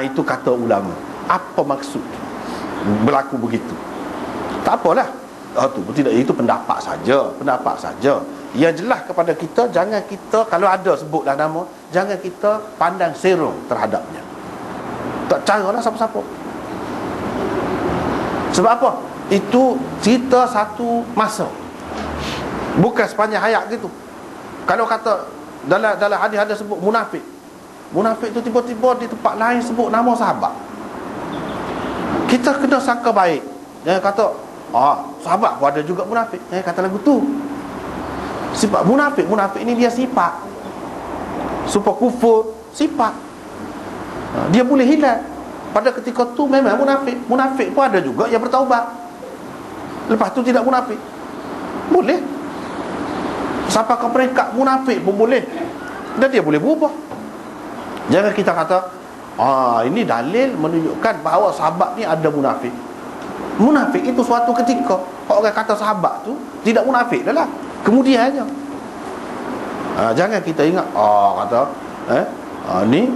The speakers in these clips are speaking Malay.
Itu kata ulama. Apa maksud berlaku begitu? Tak apalah. Itu pendapat saja, pendapat saja. Yang jelas kepada kita, jangan kita kalau ada sebutlah nama, jangan kita pandang serong terhadapnya. Tak caralah siapa-siapa. Sebab apa? Itu cerita satu masa, bukan sepanjang hayat gitu. Kalau kata dalam hadis ada sebut munafik, munafik tu tiba-tiba di tempat lain sebut nama sahabat, kita kena sangka baik. Jangan kata sahabat pun ada juga munafik. Jangan kata lagu tu. Sebab munafik ni dia sifat. Supaya kufur sifat, dia boleh hilang. Pada ketika tu memang munafik. Munafik pun ada juga yang bertaubat, lepas tu tidak munafik. Boleh. Sampai ke peringkat munafik pun boleh, dan dia boleh berubah. Jangan kita kata ini dalil menunjukkan bahawa sahabat ni ada munafik. Munafik itu suatu ketika orang kata sahabat tu tidak munafik dah lah, kemudiannya. Jangan kita ingat kata ni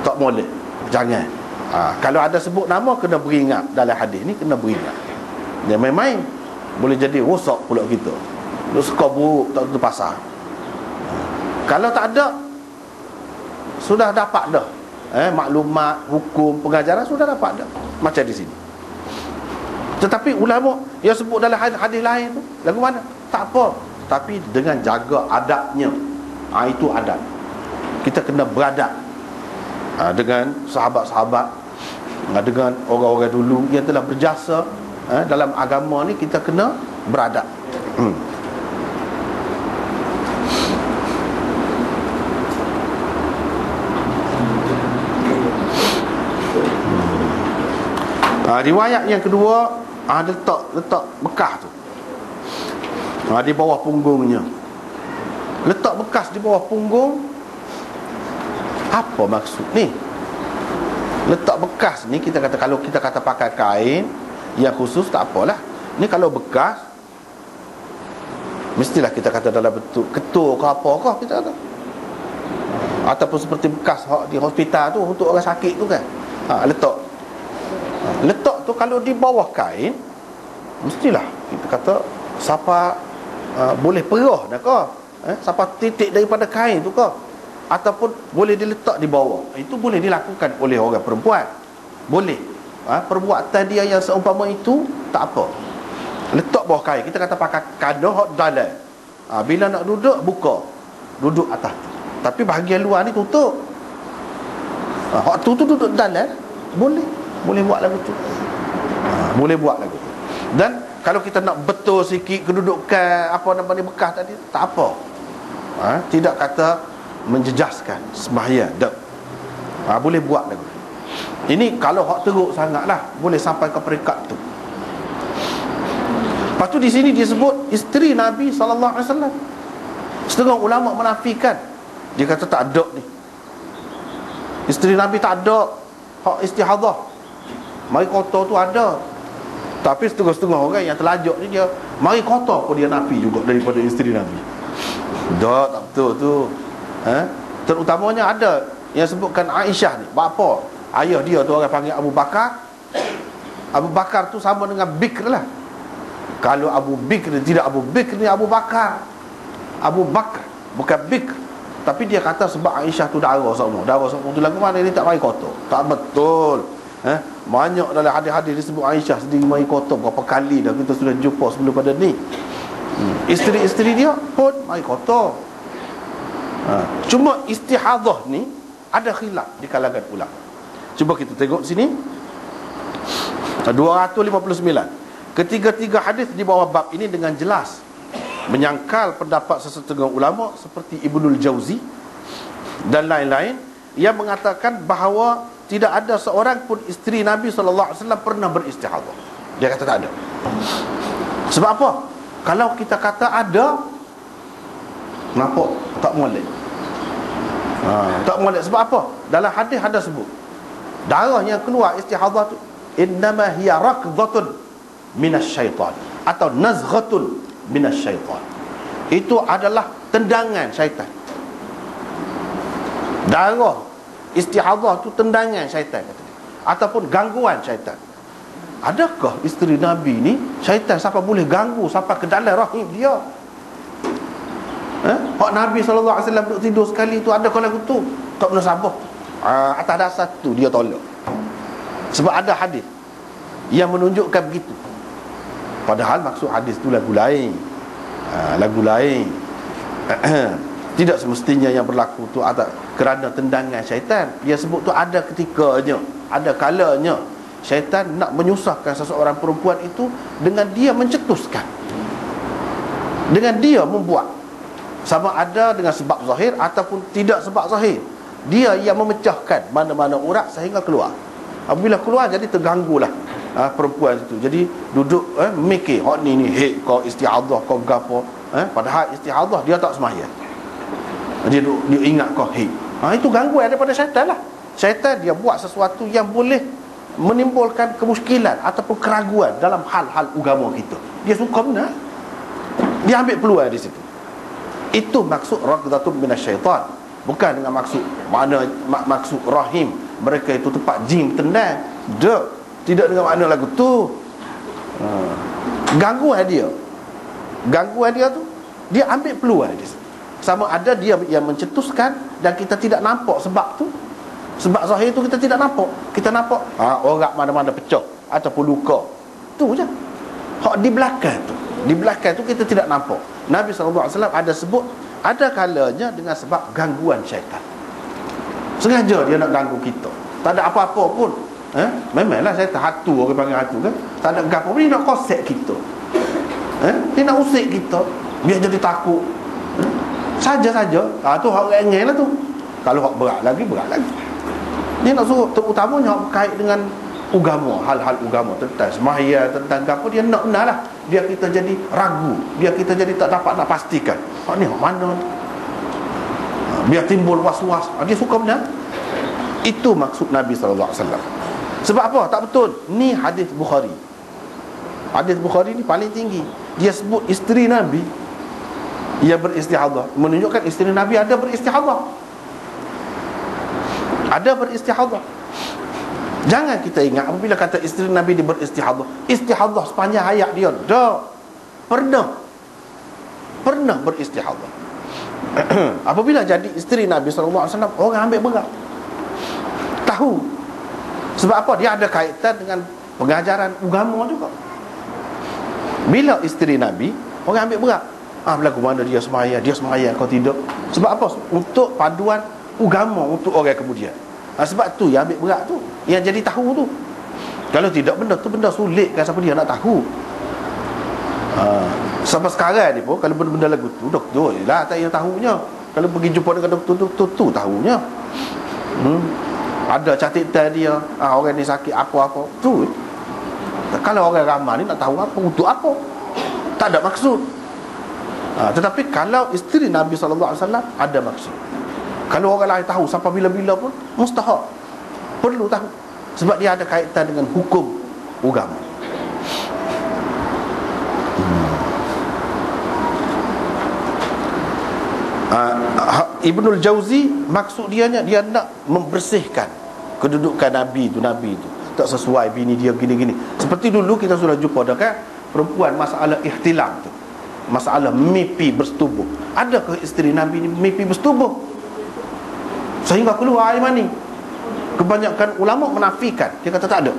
tak boleh. Jangan. Kalau ada sebut nama, kena beringat. Dalam hadis ni kena beringat. Dia main-main boleh jadi rosak pula kita. Dia suka buruk, tak tentu pasal. Kalau tak ada, sudah dapat dah maklumat, hukum, pengajaran sudah dapat dah. Macam di sini. Tetapi ulama yang sebut dalam hadis lain tu lagu mana? Tak apa, tapi dengan jaga adabnya. Itu adab. Kita kena beradab dengan sahabat-sahabat, dengan orang-orang dulu yang telah berjasa dalam agama ni. Kita kena beradab. Riwayat yang kedua, letak bekas tu di bawah punggungnya. Letak bekas di bawah punggung, apa maksud ni? Letak bekas ni, kita kata, kalau kita kata pakai kain yang khusus tak apalah. Ni kalau bekas, mestilah kita kata dalam bentuk ketul ke apa ke, kita kata. Ataupun seperti bekas di hospital tu untuk orang sakit tu kan. Letak tu kalau di bawah kain, mestilah kita kata siapa boleh perah dah ke, siapa titik daripada kain tu ke, ataupun boleh diletak di bawah. Itu boleh dilakukan oleh orang perempuan. Boleh. Perbuatan dia yang seumpama itu tak apa. Letak bawah kain, kita kata pakai kadah hot dalam. Bila nak duduk, buka, duduk atas. Tapi bahagian luar ni tutup. Hot tu duduk dalam, boleh buat lagu tu. Boleh buat lagu tu. Dan kalau kita nak betul sikit kedudukan apa namanya bekas tadi, tak apa. Tidak kata menjejaskan sembahyang, tak. Boleh buat lagu. Ini kalau hak teruk sangatlah, boleh sampai ke peringkat tu. Lepas tu di sini disebut isteri Nabi sallallahu alaihi wasallam. Setengah ulama menafikan. Dia kata tak ada ni. Isteri Nabi tak ada hak istihadah. Mari kotor tu ada. Tapi setengah-setengah orang yang terlajak ni, dia mari kotor pun dia nafi juga daripada isteri Nabi. Tak betul tu. Terutamanya ada yang sebutkan Aisyah ni. Bapa ayah dia tu orang panggil Abu Bakar. Abu Bakar tu sama dengan Bikr lah. Kalau Abu Bikr tidak Abu Bikr ni Abu Bakar. Abu Bakar bukan Bikr. Tapi dia kata sebab Aisyah tu darah semua. Darah semua tu lagu mana ni tak mari kotor. Tak betul. Banyak dalam hadis-hadis disebut Aisyah sendiri mari kotor berapa kali dah kita sudah jumpa sebelum pada ni. Isteri-isteri dia pun mari kotor. Cuma istihadah ni ada khilaf di kalangan ulama. Cuba kita tengok sini 259. Ketiga-tiga hadis di bawah bab ini dengan jelas menyangkal pendapat sesetengah ulama seperti Ibnul Jauzi dan lain-lain yang mengatakan bahawa tidak ada seorang pun isteri Nabi SAW pernah beristihadah. Dia kata tak ada. Sebab apa? Kalau kita kata ada, kenapa tak molek? Tak molek sebab apa? Dalam hadis ada sebut darah yang keluar istihadah tu innama hiya raqdatun minasyaitan atau nazghatun minasyaitan. Itu adalah tendangan syaitan. Darah Istihadhah tu tendangan syaitan kata dia, ataupun gangguan syaitan. Adakah isteri Nabi ni syaitan sampai boleh ganggu sampai ke dalam rahim dia? Hak Nabi SAW duduk tidur sekali tu, adakah lagu tu? Tak pernah sabar. Atas dasar tu dia tolak. Sebab ada hadis yang menunjukkan begitu. Padahal maksud hadis tu lagu lain. Lagu lain. Tidak semestinya yang berlaku tu ada kerana tendangan syaitan. Dia sebut tu ada ketikanya, ada kalanya syaitan nak menyusahkan seseorang perempuan itu dengan dia mencetuskan, dengan dia membuat, sama ada dengan sebab zahir ataupun tidak sebab zahir. Dia yang memecahkan mana-mana urat sehingga keluar. Apabila keluar jadi terganggulah perempuan itu. Jadi duduk mikir, hak ni hek kau istihadhah kau gapo, padahal istihadhah dia tak sembahyang. Dia ingat kau hek. Itu gangguan daripada syaitan lah. Syaitan dia buat sesuatu yang boleh menimbulkan kemuskilan ataupun keraguan dalam hal-hal agama kita. Dia suka benar, dia ambil peluang di situ. Itu maksud raqdatun minasyaitan, bukan dengan maksud mana maksud rahim mereka itu tempat jin tendang. Tidak dengan makna lagu tu. Gangguan dia tu, dia ambil peluang di situ. Sama ada dia yang mencetuskan dan kita tidak nampak sebab tu. Sebab zahir tu kita tidak nampak. Kita nampak orang mana-mana pecah ataupun luka. Tu je. Hak di belakang tu, di belakang tu kita tidak nampak. Nabi SAW ada sebut, ada kalanya dengan sebab gangguan syaitan. Sengaja dia nak ganggu kita. Tak ada apa-apa pun. Memanglah syaitan hatu, orang panggil hatu kan. Tak ada apa-apa, dia nak kosek kita. Dia nak usik kita biar jadi takut. Saja-saja. Tu hak ringan lah tu. Kalau hak berat lagi. Dia nak suruh, terutamanya berkait dengan agama, hal-hal agama, tentang sembahyang, tentang apa, dia nak benar lah. Biar kita jadi ragu, biar kita jadi tak dapat nak pastikan ni mana, biar timbul was-was. Dia suka benar. Itu maksud Nabi SAW. Sebab apa? Tak betul. Ni hadis Bukhari. Hadis Bukhari ni paling tinggi. Dia sebut isteri Nabi yang beristihadhah, menunjukkan isteri Nabi ada beristihadhah. Ada beristihadhah. Jangan kita ingat apabila kata isteri Nabi dia beristihadhah, istihadhah sepanjang hayat dia. Pernah beristihadhah. Apabila jadi isteri Nabi SAW, orang ambil berat. Tahu. Sebab apa? Dia ada kaitan dengan pengajaran agama juga. Bila isteri Nabi, orang ambil berat. Berlaku mana dia sembahyang kau tidak. Sebab apa? Untuk paduan agama untuk orang kemudian. Sebab tu yang ambil berat tu, yang jadi tahu tu. Kalau tidak, benda tu benda sulit kan, siapa dia nak tahu. Sampai sekarang ni pun kalau benda-benda lagu tu, doktor lah tak yang tahunya. Kalau pergi jumpa dengan doktor tu tahunya. Ada catatan dia, orang ni sakit apa-apa tu. Kalau orang ramai ni nak tahu apa, untuk apa, tak ada maksud. Tetapi kalau isteri Nabi SAW ada maksud. Kalau orang lain tahu sampai bila-bila pun mustahak, perlu tahu. Sebab dia ada kaitan dengan hukum agama. Ibnul Jauzi maksud dia nak membersihkan kedudukan Nabi itu tak sesuai bini dia gini-gini. Seperti dulu kita sudah jumpa dah kan, perempuan masalah ihtilam tu, masalah mimpi bersetubuh. Adakah isteri Nabi ni mimpi bersetubuh sehingga keluar air mani? Kebanyakan ulama menafikan. Dia kata tak ada.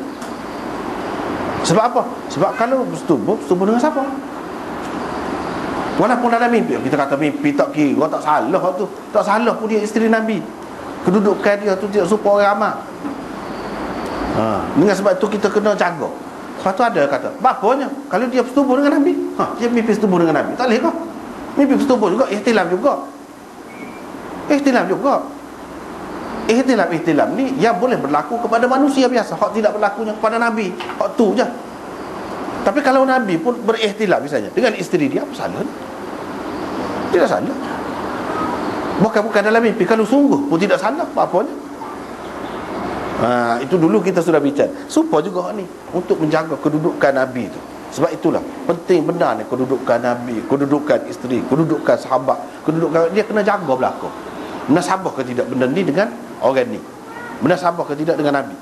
Sebab apa? Sebab kalau bersetubuh dengan siapa? Walaupun dalam mimpi, kita kata mimpi tak kira, tak salah tu. Tak salah pun dia isteri Nabi. Kedudukan dia tu tidak serupa orang ramai. Dengan sebab tu kita kena jaga. Lepas tu ada kata, bapanya kalau dia bersetubuh dengan Nabi, dia mimpi bersetubuh dengan Nabi, tak boleh kah? Mimpi bersetubuh juga, ihtilam juga. Ihtilam ni yang boleh berlaku kepada manusia biasa, hak tidak berlakunya kepada Nabi. Hak tu je. Tapi kalau Nabi pun berihtilam misalnya dengan isteri dia, apa salah? Tidak salah. Bukan dalam mimpi. Kalau sungguh pun tidak salah apa-apanya. Itu dulu kita sudah bicara. Supaya juga ni untuk menjaga kedudukan Nabi itu. Sebab itulah penting benar ni kedudukan Nabi, kedudukan isteri, kedudukan sahabat, kedudukan dia kena jaga belakang. Nasabah ke tidak benda ni dengan orang ni. Bernasabah ke tidak dengan Nabi.